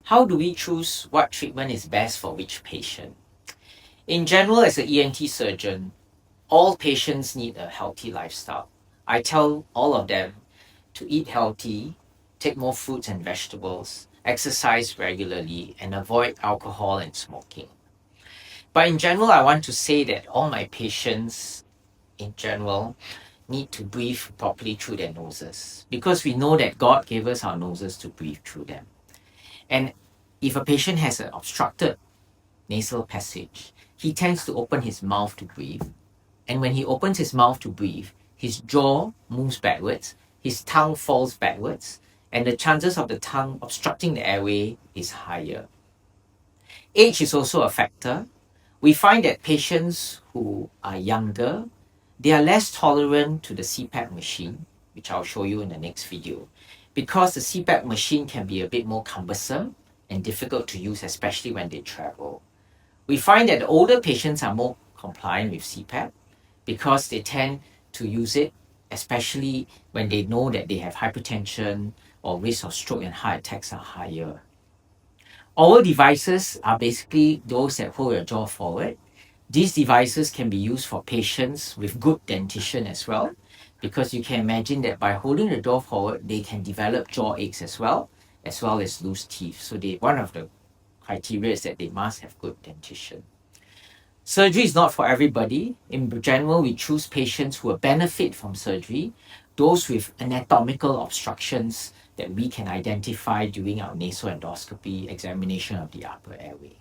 how do we choose what treatment is best for which patient? In general, as an ENT surgeon, all patients need a healthy lifestyle. I tell all of them to eat healthy, take more fruits and vegetables, exercise regularly, and avoid alcohol and smoking. But in general, I want to say that all my patients, in general, need to breathe properly through their noses, because we know that God gave us our noses to breathe through them. And if a patient has an obstructed nasal passage, he tends to open his mouth to breathe. And when he opens his mouth to breathe, his jaw moves backwards, his tongue falls backwards, and the chances of the tongue obstructing the airway is higher. Age is also a factor. We find that patients who are younger, they are less tolerant to the CPAP machine, which I'll show you in the next video, because the CPAP machine can be a bit more cumbersome and difficult to use, especially when they travel. We find that the older patients are more compliant with CPAP because they tend to use it, especially when they know that they have hypertension or risk of stroke and heart attacks are higher. Oral devices are basically those that hold your jaw forward. These devices can be used for patients with good dentition as well, because you can imagine that by holding the jaw forward, they can develop jaw aches as well as loose teeth. So one of the criteria is that they must have good dentition. Surgery is not for everybody. In general, we choose patients who will benefit from surgery, those with anatomical obstructions that we can identify during our nasal endoscopy examination of the upper airway.